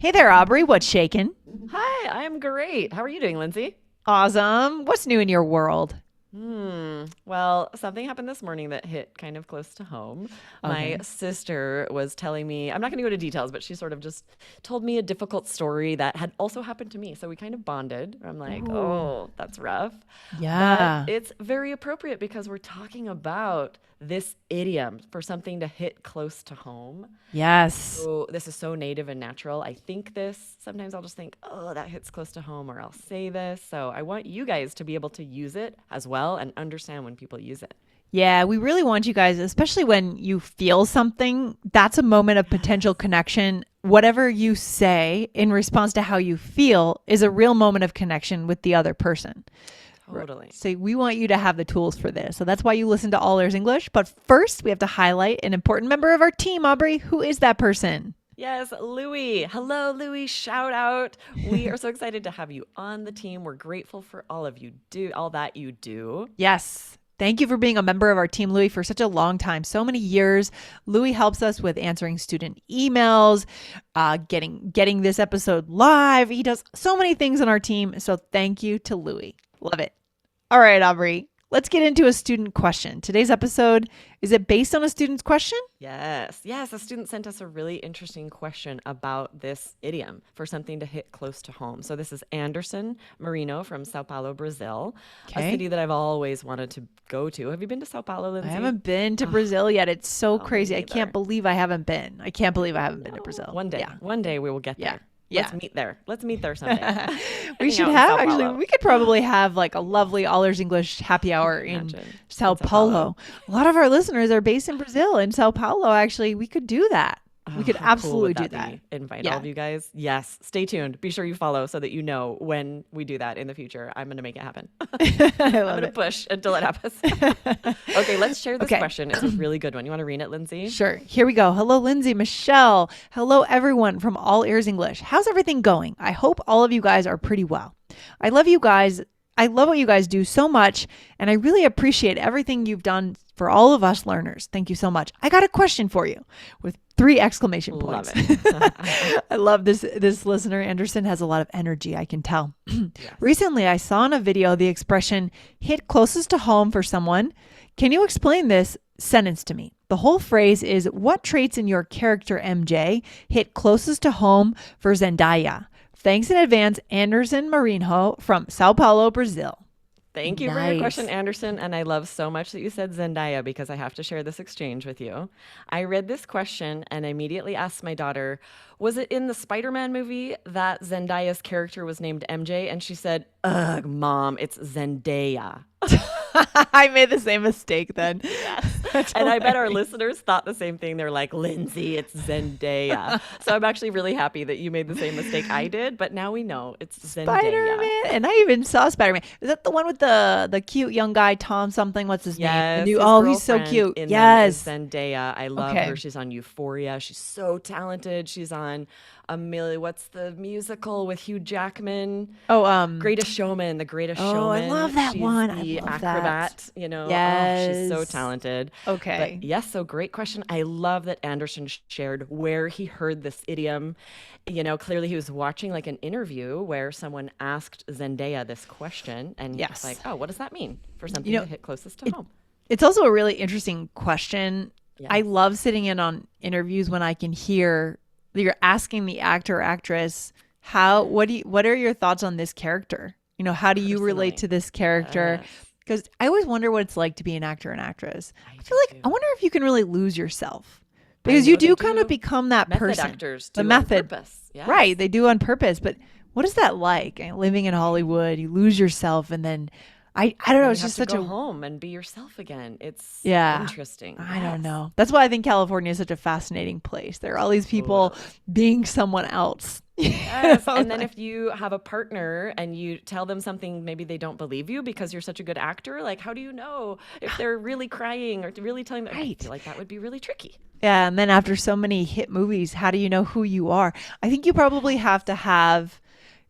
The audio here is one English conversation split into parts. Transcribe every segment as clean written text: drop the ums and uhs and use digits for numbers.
Hey there, Aubrey. What's shaking? Hi, I'm great. How are you doing, Lindsay? Awesome. What's new in your world? Well, something happened this morning that hit kind of close to home. My Okay. sister was telling me, I'm not going to go to details, but she sort of just told me a difficult story that had also happened to me. So we kind of bonded. I'm like, Ooh. oh, that's rough. But Yeah. it's very appropriate because we're talking about this idiom for something to hit close to home. Yes. So this is so native and natural. I think this. Sometimes I'll just think, oh, that hits close to home, or I'll say this. So I want you guys to be able to use it as well and understand when people use it. Yeah, we really want you guys, especially when you feel something, that's a moment of potential Yes, connection. Whatever you say in response to how you feel is a real moment of connection with the other person. Right. totally. So we want you to have the tools for this. So that's why you listen to All Ears English. But first, we have to highlight an important member of our team, Aubrey. Who is that person? Yes, Louie. Hello, Louie. Shout out. We are so excited to have you on the team. We're grateful for all that you do. Yes. Thank you for being a member of our team, Louis, for such a long time, so many years. Louis helps us with answering student emails, getting this episode live. He does so many things on our team. So thank you to Louis. Love it. All right, Aubrey, let's get into a student question. Today's episode, is it based on a student's question? Yes, yes. A student sent us a really interesting question about this idiom for something to hit close to home. So this is Anderson Marino from Sao Paulo, Brazil, a Okay. city that I've always wanted to go to. Have you been to Sao Paulo, I Lindsay? haven't been to Oh, Brazil yet. It's so oh, me crazy. I can't neither. believe I haven't been. I can't believe I haven't been to No. Brazil. One day, Yeah. one day we will get Yeah. there. Let's Yeah. meet there. Let's meet there someday. We Hang should out in have Sao actually, Paulo. we could probably have like a lovely All Ears English happy Could hour you in imagine Sao in Sao Paulo? Paulo. A lot of our listeners are based in Brazil, in Sao Paulo. Actually, we could do that. Oh, We could how cool absolutely would do that that. be? Invite all Yeah. of you guys. Yes. Stay tuned. Be sure you follow so that you know when we do that in the future. I'm going to make it happen. I I'm love going to it. push until it happens. Okay, let's share this Okay. question. It's a really good one. You want to read it, Lindsay? Sure. Here we go. Hello, Lindsay, Michelle. Hello, everyone from All Ears English. How's everything going? I hope all of you guys are pretty well. I love you guys. I love what you guys do so much, and I really appreciate everything you've done for all of us learners. Thank you so much. I got a question for you with three exclamation Love points. it. I love this listener. Anderson has a lot of energy, I can tell. Yes. Recently, I saw in a video the expression hit closest to home for someone. Can you explain this sentence to me? The whole phrase is what traits in your character MJ hit closest to home for Zendaya? Thanks in advance, Anderson Marinho from Sao Paulo, Brazil. Thank you for your question, Nice. Anderson. And I love so much that you said Zendaya because I have to share this exchange with you. I read this question and immediately asked my daughter, was it in the Spider Man movie that Zendaya's character was named MJ? And she said, ugh, mom, it's Zendaya. I made the same mistake then. Yes. That's And I bet our hilarious. listeners thought the same thing. They're like, Lindsay, it's Zendaya. So I'm actually really happy that you made the same mistake I did, but now we know it's Spider Zendaya. Man, and I even saw Spider Man. Is that the one with the cute young guy, Tom something? What's his name? The Yes, new. his Oh, he's so girlfriend cute. in them is Yes. Zendaya. I love Okay. her. She's on Euphoria. She's so talented. She's on what's the musical with Hugh Jackman? Oh, Greatest Showman, The Greatest Oh, I love Showman. that She's one. I the love that. acrobat, you know. Oh, she's so Yes. talented. But Okay. yes, so great question. I love that Anderson shared where he heard this idiom. You know, clearly he was watching like an interview where someone asked Zendaya this question, and he was like, Yes. "Oh, what does that mean for You something know, to hit closest to it, home?" it's also a really interesting question. I Yes. love sitting in on interviews when I can hear that you're asking the actor or actress, what are your thoughts on this character? How do you relate Personally. to this character? Yes, Because I always wonder what it's like to be an actor and actress. I I do feel like I too. wonder if you can really lose yourself I because you know they do kind of do. become that Method person. actors The do on method, purpose. right? Yes. They do on purpose, but what is that like? Living in Hollywood, you lose yourself, and then I don't know. Then you It's have just to such go a home and be yourself again. It's yeah. interesting. I don't Yes. know. That's why I think California is such a fascinating place. There are all these people Totally. being someone else. Yes. And then Like, if you have a partner and you tell them something, maybe they don't believe you because you're such a good actor, like how do you know if they're really crying or really telling them? I right. feel like that would be really tricky. Yeah, and then after so many hit movies, how do you know who you are? I think you probably have to have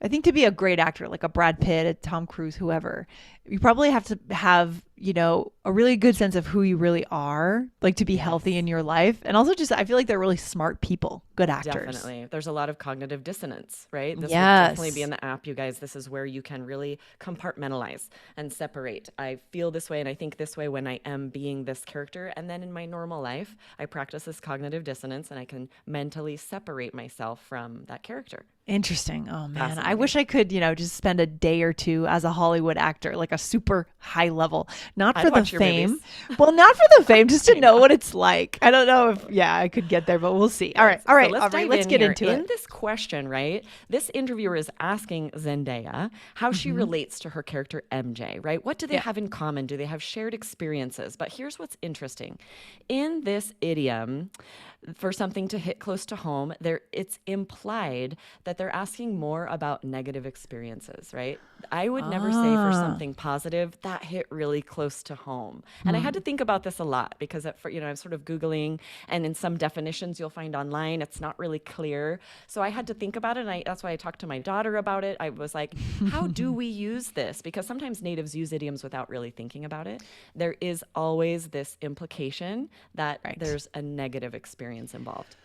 I think to be a great actor, like a Brad Pitt, a Tom Cruise, whoever, you probably have to have a really good sense of who you really are, like to be healthy Yes. in your life. And also just, I feel like they're really smart people, good actors. Definitely. There's a lot of cognitive dissonance, right? This will definitely be Yes. in the app, you guys. This is where you can really compartmentalize and separate. I feel this way and I think this way when I am being this character. And then in my normal life, I practice this cognitive dissonance and I can mentally separate myself from that character. Interesting. Oh man, I Fascinating. wish I could, just spend a day or two as a Hollywood actor, like a super high level, not I'd for the watch your movies. fame. Well, not for the fame, just to I know know. what it's like. I don't know if, yeah, I could get there, but we'll see. All right. Yes. All So right, let's Aubrey, dive let's in get here. into In it. this question, right? This interviewer is asking Zendaya how she Hmm. relates to her character MJ, right? What do they Yeah. have in common? Do they have shared experiences? But here's what's interesting. In this idiom, for something to hit close to home, there it's implied that they're asking more about negative experiences, right? I would never say for Ah. something positive that hit really close to home. And I had to Hmm. think about this a lot because I'm sort of googling, and in some definitions you'll find online it's not really clear. So I had to think about it, and that's why I talked to my daughter about it. I was like, how do we use this? Because sometimes natives use idioms without really thinking about it. There is always this implication that Right. there's a negative experience involved.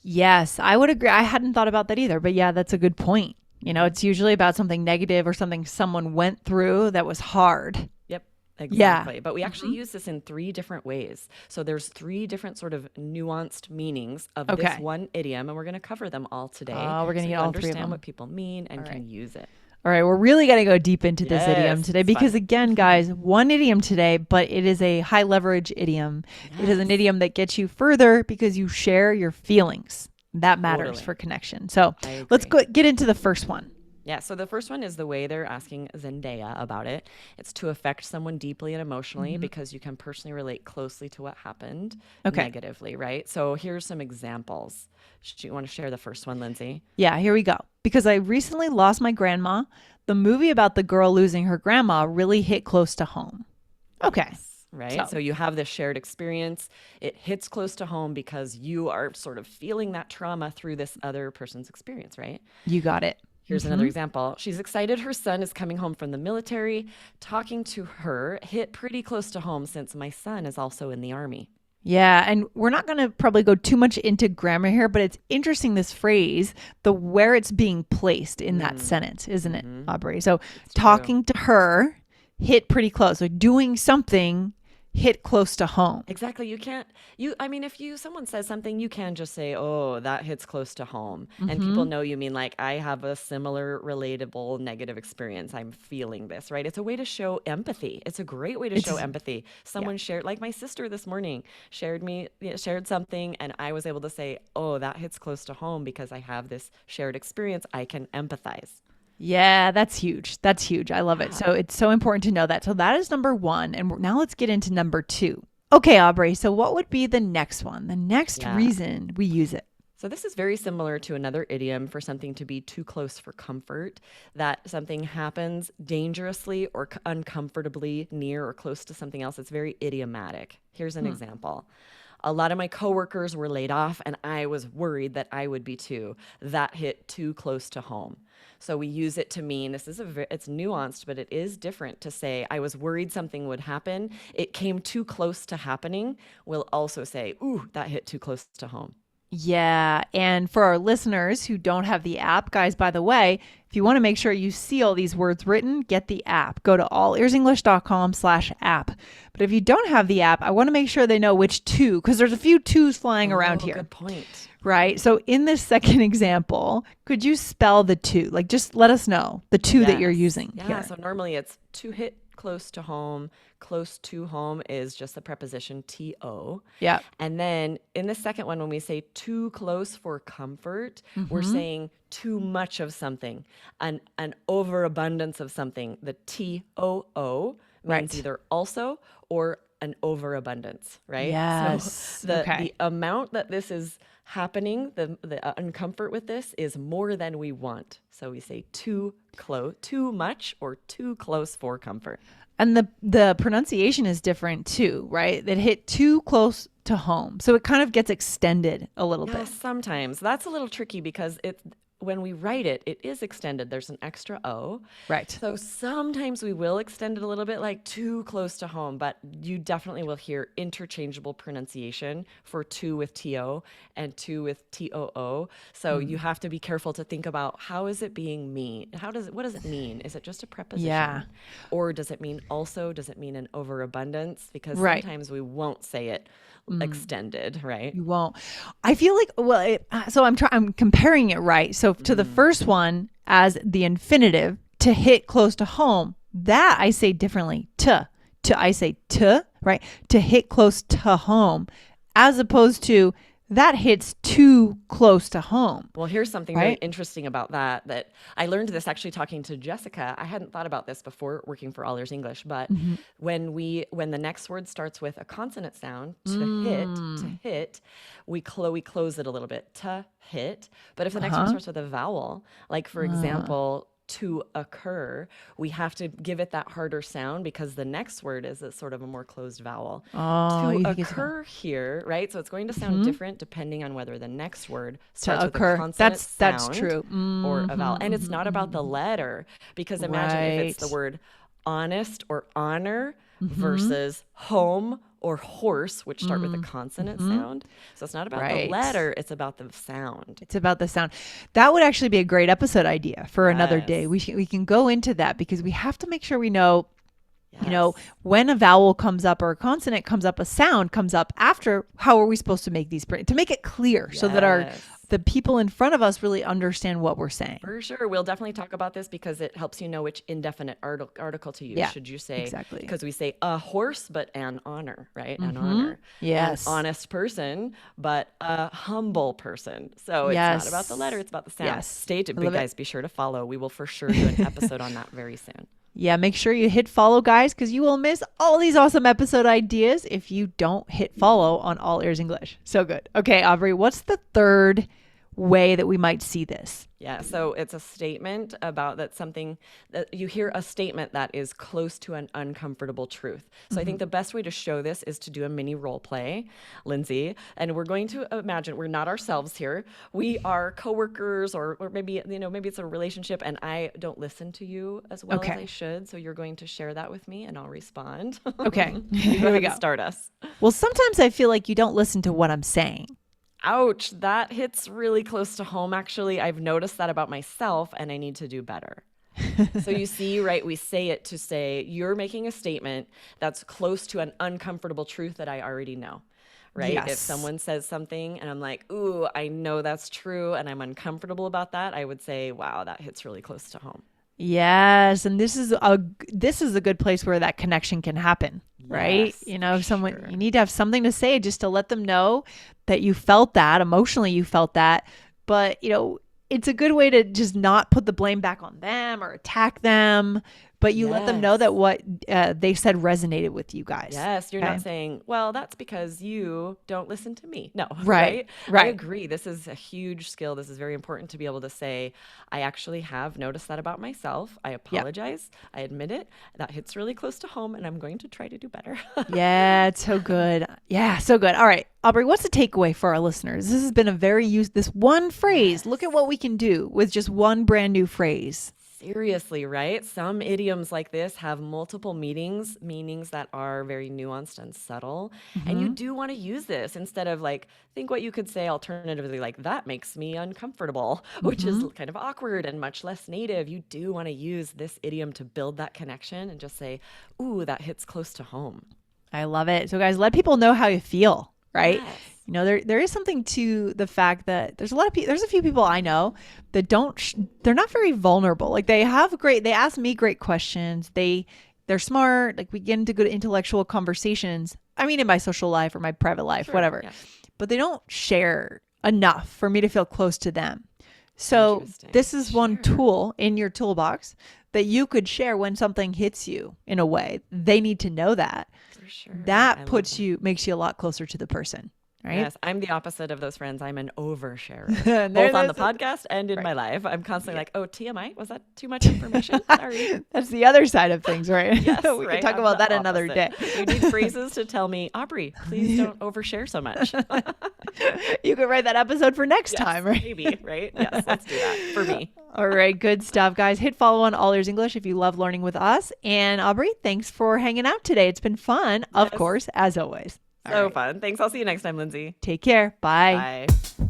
Yes, I would agree. I hadn't thought about that either, but yeah, that's a good point. It's usually about something negative or something someone went through that was hard. Yep, Yeah. exactly. But we actually Hmm. use this in three different ways. So there's three different sort of nuanced meanings of this Okay. one idiom, and we're going to cover them all today We're going so to get you all three of understand them. what people mean All and right. can use it. All right, we're really going to go deep into this idiom Yes, today it's because, fun. again, guys, one idiom today, but it is a high leverage idiom. It is an Yes, idiom that gets you further because you share your feelings. That matters for totally. connection. So I let's agree. go get into the first one. Yeah, so the first one is the way they're asking Zendaya about it. It's to affect someone deeply and emotionally Hmm. because you can personally relate closely to what happened Okay. negatively, right? So here's some examples. You want to share the first one, Lindsay? Yeah, here we go. Because I recently lost my grandma, the movie about the girl losing her grandma really hit close to home. Okay. Yes. Right. So So you have this shared experience. It hits close to home because you are sort of feeling that trauma through this other person's experience, right? you got it. Here's another example. She's excited her son is coming home from the military. Talking to her hit pretty close to home since my son is also in the army. Yeah, and we're not going to probably go too much into grammar here, but it's interesting this phrase, the where it's being placed in that sentence, isn't it, Aubrey? So It's true. talking to her hit pretty close. So doing something hit close to home. Exactly. I mean, if someone says something, you can just say, oh, that hits close to home. And people Hmm. know you mean like, I have a similar, relatable, negative experience. I'm feeling this, right? It's a way to show empathy. It's a great way to show It's empathy. yeah. Someone shared, like my sister this morning, shared something, and I was able to say, oh, that hits close to home because I have this shared experience. I can empathize. Yeah, that's huge. That's huge. I love it. Yeah. So it's so important to know that. So that is number one. And now let's get into number two. Okay, Aubrey. So what would be the next one? The next Yeah. reason we use it? So this is very similar to another idiom for something to be too close for comfort, that something happens dangerously or uncomfortably near or close to something else. It's very idiomatic. Here's an Hmm. example. A lot of my coworkers were laid off and I was worried that I would be too. That hit too close to home. So we use it to mean it's nuanced, but it is different to say I was worried something would happen. It came too close to happening. We'll also say, ooh, that hit too close to home. Yeah. And for our listeners who don't have the app, guys, by the way, if you want to make sure you see all these words written, get the app. Go to allearsenglish.com/app. But if you don't have the app, I want to make sure they know which two, because there's a few twos flying around Oh, here, good point. right? So in this second example, could you spell the two? Like just let us know the two that you're Yes. using Yeah. here. So normally it's to hit close to home. Close to home is just the preposition to. Yeah. And then in the second one, when we say too close for comfort, we're Mm-hmm. saying too much of something, an overabundance of something. The too means Right. either also or an overabundance, right? So Yes. the Okay. amount that this is happening, the uncomfort with this is more than we want. So we say too close, too much, or too close for comfort. And the pronunciation is different too, right? It hit too close to home. So it kind of gets extended a little Yeah, bit. sometimes that's a little tricky because when we write it, it is extended. There's an extra O. Right. So sometimes we will extend it a little bit, like too close to home, but you definitely will hear interchangeable pronunciation for to with TO and to with TOO. So you have to be careful to think about, how is it being mean? What does it mean? Is it just a Yeah. preposition? Or does it mean also? Does it mean an overabundance? Because Right. sometimes we won't say it extended, right? You won't. I feel like, well, so I'm comparing it right. So to the first one as the infinitive, to hit close to home, that I say differently. I say to, right? To hit close to home, as opposed to that hits too close to home, Well, here's something very right? interesting about that I learned this actually talking to Jessica. I hadn't thought about this before working for All Ears English, but when the next word starts with a consonant sound, to hit, we close it a little bit, to hit. But if the next word starts with a vowel, like for example, to occur, we have to give it that harder sound because the next word is a sort of a more closed vowel. Oh, To you think it's occur here, right? So it's going to sound different depending on whether the next word starts to with a occur. consonant That's sound true. or a vowel. And it's not about the letter, because imagine if it's the Right. word honest or honor versus home or horse, which start with a consonant sound. So it's not about the Right. letter, it's about the sound. It's about the sound. That would actually be a great episode idea for another day. Yes. We can go into that because we have to make sure we know, Yes. when a vowel comes up or a consonant comes up, a sound comes up after. How are we supposed to make these to make it clear so that Yes. the people in front of us really understand what we're saying? For sure. We'll definitely talk about this because it helps you know which indefinite article to use. Yeah, Should you say, exactly. because we say a horse, but an honor, right? An honor. Yes. An honest person, but a humble person. So it's Yes. not about the letter, it's about the sound. Yes. Stay tuned, I love it. guys. Be sure to follow. We will for sure do an episode on that very soon. Yeah, make sure you hit follow, guys, because you will miss all these awesome episode ideas if you don't hit follow on All Ears English. So good. Okay, Aubrey, what's the third way that we might see this? Yeah, so it's a statement about something that you hear a statement that is close to an uncomfortable truth. So I think the best way to show this is to do a mini role play, Lindsay. And we're going to imagine we're not ourselves here. We are coworkers, or maybe maybe it's a relationship, and I don't listen to you as well as I should. So you're going to share that with me, and I'll respond. Okay, You here we ahead and go. start us. Well, sometimes I feel like you don't listen to what I'm saying. Ouch, that hits really close to home, actually. I've noticed that about myself, and I need to do better. So you see, right, we say it to say, you're making a statement that's close to an uncomfortable truth that I already know, right? If Yes. someone says something and I'm like, ooh, I know that's true, and I'm uncomfortable about that, I would say, wow, that hits really close to home. Yes, and this is a good place where that connection can happen, right? Yes, Someone sure. you need to have something to say just to let them know that you felt that emotionally, you felt that, but it's a good way to just not put the blame back on them or attack them, but you let them know Yes. that what they said resonated with you guys. Yes, you're Okay? not saying, well, that's because you don't listen to me. No, Right, I right. agree. This is a huge skill. This is very important to be able to say, I actually have noticed that about myself. I apologize. I admit it. That hits really close to home, and I'm going to try to do better. Yeah, it's so good. Yeah, so good. All right, Aubrey, what's the takeaway for our listeners? This has been this one phrase. Look at what we can do with just one brand new phrase. Seriously, right? Some idioms like this have multiple meanings that are very nuanced and subtle. And you do want to use this instead of think what you could say alternatively, like, that makes me uncomfortable, which is kind of awkward and much less native. You do want to use this idiom to build that connection and just say, ooh, that hits close to home. I love it. So guys, let people know how you feel, right? Yes. There is something to the fact that there's a few people I know that they're not very vulnerable. Like they ask me great questions. They're smart. Like we get into good intellectual conversations. I mean, in my social life or my private life, Sure, whatever, yeah. but they don't share enough for me to feel close to them. So Interesting. this is one Sure. tool in your toolbox that you could share when something hits you in a way. They need to know that. For sure. That I love makes you a lot closer to the person. right? Yes, I'm the opposite of those friends. I'm an oversharer, And both on the there's podcast and in right. my life. I'm constantly like, oh, TMI, was that too much information? Sorry. That's the other side of things, right? Yes, We could right. talk I'm about the that another day. opposite. You need phrases to tell me, Aubrey, please don't overshare so much. You could write that episode for next Yes, time, right? maybe, right? Yes, let's do that for me. All right, good stuff, guys. Hit follow on All Ears English if you love learning with us. And Aubrey, thanks for hanging out today. It's been fun, of Yes. course, as always. All So right. fun. Thanks. I'll see you next time, Lindsay. Take care. Bye. Bye.